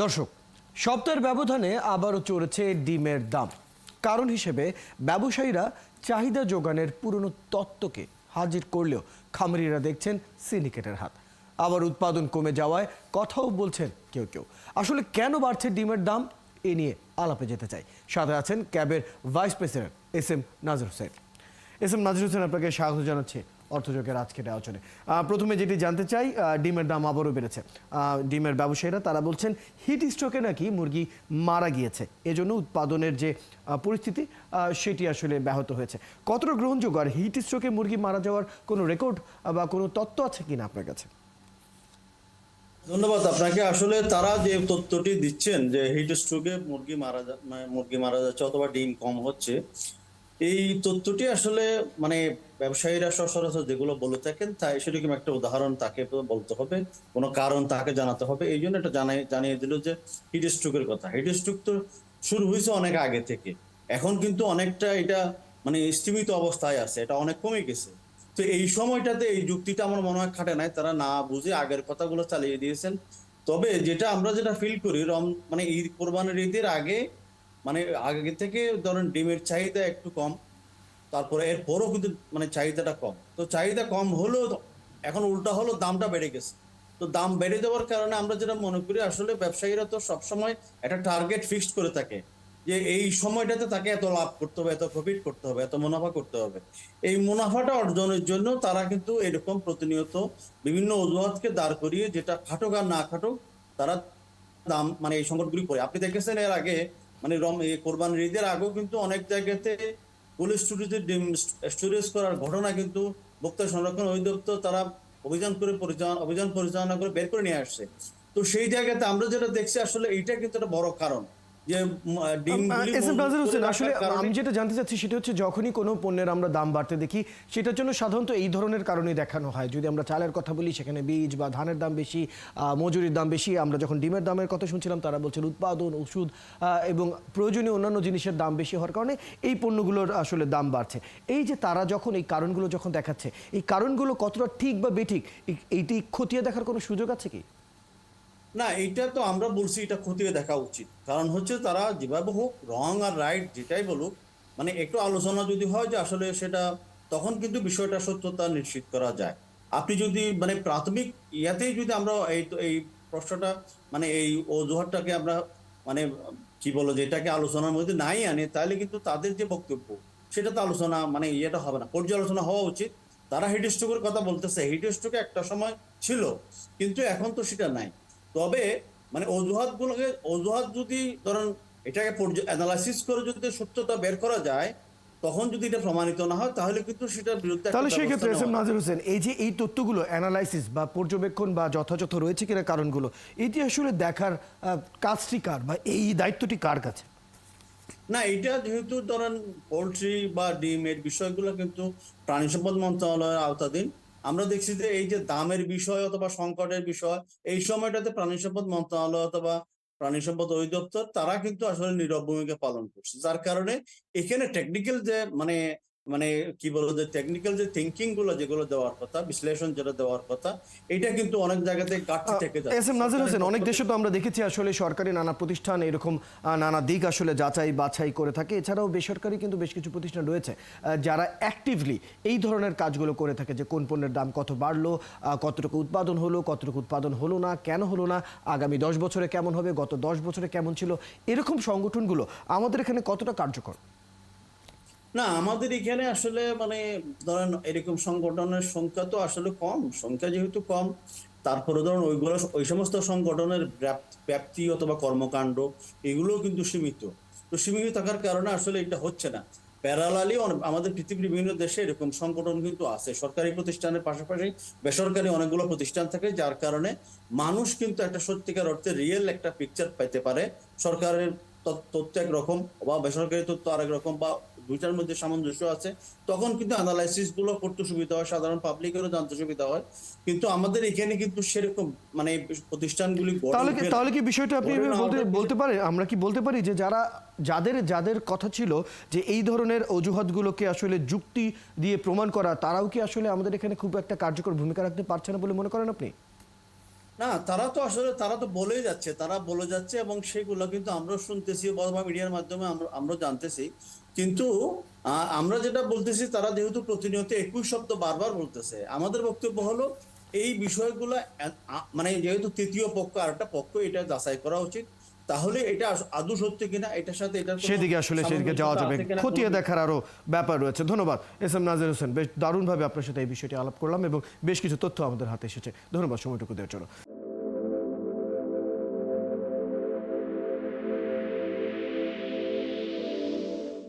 দর্শক, সপ্তাহের ব্যবধানে আবারও চড়েছে ডিমের দাম। কারণ হিসেবে ব্যবসায়ীরা চাহিদা যোগানের পুরনো তত্ত্বকে হাজির করলেও খামারিরা দেখছেন সিন্ডিকেটের হাত। আবার উৎপাদন কমে যাওয়ায় কথাও বলছেন কেউ কেউ। আসলে কেন বাড়ছে ডিমের দাম, এ নিয়ে আলাপে যেতে চাই। সাথে আছেন ক্যাবের ভাইস প্রেসিডেন্ট এস নাজির হোসেন। নাজির হোসেন, আপনাকে স্বাগত জানাচ্ছি অর্থযোগের আজকের আলোচনায়। প্রথমে যেটি জানতে চাই, ডিমের দাম আবারও বেড়েছে। ডিমের ব্যবসায়ীরা তারা বলছেন হিট স্ট্রোকে নাকি মুরগি মারা গিয়েছে, এজন্য উৎপাদনের যে পরিস্থিতি সেটি আসলে ব্যাহত হয়েছে। কতটা গ্রহণযোগ্য, আর হিট স্ট্রোকে মুরগি মারা যাওয়ার কোনো রেকর্ড বা কোনো তথ্য আছে কিনা আপনার কাছে? ধন্যবাদ আপনাকে। আসলে তারা যে তথ্যটি দিচ্ছেন যে হিট স্ট্রোকে মুরগি মারা যাচ্ছে অথবা ডিম কম হচ্ছে, এই তথ্যটি আসলে ব্যবসায়ীরা সচরাচর যেগুলো বলে থাকেন তাই সেরকম একটা উদাহরণ তাকে বলতে হবে, কোনো কারণ তাকে জানাতে হবে। এই জন্য এটা জানিয়ে দিল যে হিট স্ট্রোকের কথা। হিট স্ট্রোক তো শুরু হয়েছে অনেক আগে থেকে, এখন কিন্তু অনেকটা এটা স্থিমিত অবস্থায় আছে, এটা অনেক কমে গেছে। তো এই সময়টাতে এই যুক্তিটা আমার মনে হয় খাটে নাই, তারা না বুঝে আগের কথাগুলো চালিয়ে দিয়েছেন। তবে যেটা ফিল করি ঈদ কোরবানির ঈদের আগে আগে থেকে ধরেন ডিমের চাহিদা একটু কম, তারপরে এরপরও কিন্তু চাহিদাটা কম। তো চাহিদা কম হলেও এখন উল্টা হলো দামটা বেড়ে গেছে। তো দাম বেড়ে যাওয়ার কারণে আমরা যেটা মনে করি, আসলে ব্যবসায়ীরা তো সবসময় একটা টার্গেট ফিক্সড করে থাকে যে এই সময়টাতে তাকে এত লাভ করতে হবে, এত প্রফিট করতে হবে, এত মুনাফা করতে হবে। এই মুনাফাটা অর্জনের জন্য তারা কিন্তু এরকম প্রতিনিয়ত বিভিন্ন অজুহাতকে দাঁড় করিয়ে, যেটা খাটুক আর না খাটুক, তারা দাম এই সংকটগুলি করে। আপনি দেখেছেন এর আগে কোরবানির ঈদের আগেও কিন্তু অনেক জায়গাতে কোল্ড স্টোরেজে ডিম স্টোরেজ করার ঘটনা কিন্তু ভোক্তা সংরক্ষণ অধিদপ্তর তারা অভিযান পরিচালনা করে বের করে নিয়ে আসছে। তো সেই জায়গাতে আমরা যেটা দেখছি, আসলে এইটা কিন্তু একটা বড় কারণ যে আসলে আমি যেটা জানতে চাচ্ছি সেটা হচ্ছে, যখনই কোনো পণ্যের আমরা দাম বাড়তে দেখি সেটার জন্য সাধারণত এই ধরনের কারণে দেখানো হয়। যদি আমরা চালের কথা বলি, সেখানে বীজ বা ধানের দাম বেশি, মজুরির দাম বেশি। আমরা যখন ডিমের দামের কথা শুনছিলাম, তারা বলছেন উৎপাদন, ওষুধ এবং প্রয়োজনীয় অন্যান্য জিনিসের দাম বেশি হওয়ার কারণে এই পণ্যগুলোর আসলে দাম বাড়ছে। এই যে তারা যখন এই কারণগুলো যখন দেখাচ্ছে, এই কারণগুলো কতটা ঠিক বা বেঠিক, এইটি খতিয়ে দেখার কোনো সুযোগ আছে কি? না, এইটা তো আমরা বলছি এটা খতিয়ে দেখা উচিত। কারণ হচ্ছে তারা যেভাবে হোক, রং আর রাইট যেটাই বলুক, একটু আলোচনা যদি হয় যে আসলে সেটা, তখন কিন্তু বিষয়টা সত্যতা নিশ্চিত করা যায়। আপনি যদি প্রাথমিক ইয়াতেই যদি আমরা এই প্রশ্নটা এই অজুহাতটাকে আমরা মানে কি বলো যে এটাকে আলোচনার মধ্যে নাই আনে, তাহলে কিন্তু তাদের যে বক্তব্য সেটা তো আলোচনা ইয়েটা হবে না, পর্যালোচনা হওয়া উচিত। তারা হিট স্ট্রোকের কথা বলতেছে, হিট স্ট্রোকে একটা সময় ছিল, কিন্তু এখন তো সেটা নাই। তবে অজুহাত যদি ধরেন এটাকে অ্যানালাইসিস করে যদি সত্যতা বের করা যায়, তখন যদি এটা প্রমাণিত না হয়, তাহলে কিন্তু সেটার বিরুদ্ধে তাহলে সেই ক্ষেত্রে নাজির হোসেন, এই যে এই তথ্যগুলো অ্যানালাইসিস বা পর্যবেক্ষণ বা যথাযথ রয়েছে কিনা কারণগুলো, এটি আসলে দেখার কাজটি কার বা এই দায়িত্বটি কার কাছে? না, এটা যেহেতু ধরেন পোলট্রি বা ডিম এর বিষয়গুলো কিন্তু প্রাণী সম্পদ মন্ত্রণালয়ের আওতাধীন। আমরা দেখছি যে এই যে দামের বিষয় অথবা সংকটের বিষয়, এই সময়টাতে প্রাণী সম্পদ মন্ত্রণালয় অথবা প্রাণী সম্পদ অধিদপ্তর তারা কিন্তু আসলে নীরব ভূমিকা পালন করছে। যার কারণে এখানে টেকনিক্যাল যে মানে কি বলবো যে টেকনিক্যাল যে থিঙ্কিং গুলো যেগুলো দেওয়ার কথা, বিশ্লেষণ যেটা দেওয়ার কথা, এটা কিন্তু অনেক জায়গাতে ঘাটতি থেকে যাচ্ছে। নাজির হোসেন, অনেক দেশে তো আমরা দেখেছি আসলে সরকারি নানা প্রতিষ্ঠান এরকম নানা দিক আসলে যাচাই বাছাই করে থাকে। এছাড়াও বেসরকারি কিন্তু বেশ কিছু প্রতিষ্ঠান রয়েছে যারা অ্যাক্টিভলি এই ধরনের কাজগুলো করে থাকে, যে কোন পণ্যের দাম কত বাড়লো, কতটুকু উৎপাদন হলো, কতটুকু উৎপাদন হলো না, কেন হলো না, আগামী 10 বছরে কেমন হবে, গত 10 বছরে কেমন ছিল। এরকম সংগঠনগুলো আমাদের এখানে কতটা কার্যকর? না, আমাদের এখানে আসলে ধরেন এরকম সংগঠনের সংখ্যা তো আসলে কম। সংখ্যা যেহেতু কম, তারপরে ধরুন ওই সমস্ত সংগঠনের ব্যাপ্তি অথবা কর্মকাণ্ড এগুলো কিন্তু সীমিত। তো সীমিত থাকার কারণে আসলে এটা হচ্ছে না। প্যারালালি আমাদের পৃথিবীর বিভিন্ন দেশে এরকম সংগঠন কিন্তু আছে। সরকারি প্রতিষ্ঠানের পাশাপাশি বেসরকারি অনেকগুলো প্রতিষ্ঠান থাকে, যার কারণে মানুষ কিন্তু একটা সত্যিকার অর্থে রিয়েল একটা পিকচার পাইতে পারে। সরকারের তথ্য একরকম বা বেসরকারি তথ্য আরেক রকম, বা দুইটার মধ্যে সামঞ্জস্য আছে, তখন কিন্তু অ্যানালাইসিস গুলো করতে সুবিধা হয়, সাধারণ পাবলিকেরও জানতে সুবিধা হয়। কিন্তু আমাদের এখানে কিন্তু সেরকম প্রতিষ্ঠানগুলি তাহলে কি বিষয়টা আপনি বলতে পারেন, আমরা কি বলতে পারি যে যাদের কথা ছিল যে এই ধরনের অজুহাতগুলোকে আসলে যুক্তি দিয়ে প্রমাণ করা, তারাও কি আসলে আমাদের এখানে খুব একটা কার্যকর ভূমিকা রাখতে পারছে না বলে মনে করেন আপনি? না, তারা তো বলেই যাচ্ছে, তারা বলে যাচ্ছে এবং সেগুলো কিন্তু আমরা শুনতেছি বা মিডিয়ার মাধ্যমে আমরা জানতেছি। কিন্তু আমরা যেটা বলতেছি, তারা যেহেতু প্রতিনিয়ত একই শব্দ বারবার বলতেছে, আমাদের বক্তব্য হলো এই বিষয়গুলো মানে যেহেতু তৃতীয় পক্ষ আর একটা পক্ষ, এটা যাচাই করা উচিত। তাহলে এটা আদৌ সত্যি কিনা, এটার সাথে এটার কোনো সেদিকে যাওয়া যাবে, সামঞ্জস্যতা আছে কিনা খতিয়ে দেখার আরো ব্যাপার রয়েছে। ধন্যবাদ এস এম নাজির হোসেন, বেশ দারুণভাবে আপনার সাথে এই বিষয়টি আলাপ করলাম এবং বেশ কিছু তথ্য আমাদের হাতে এসেছে। ধন্যবাদ সময়টুকু দেওয়ার জন্য।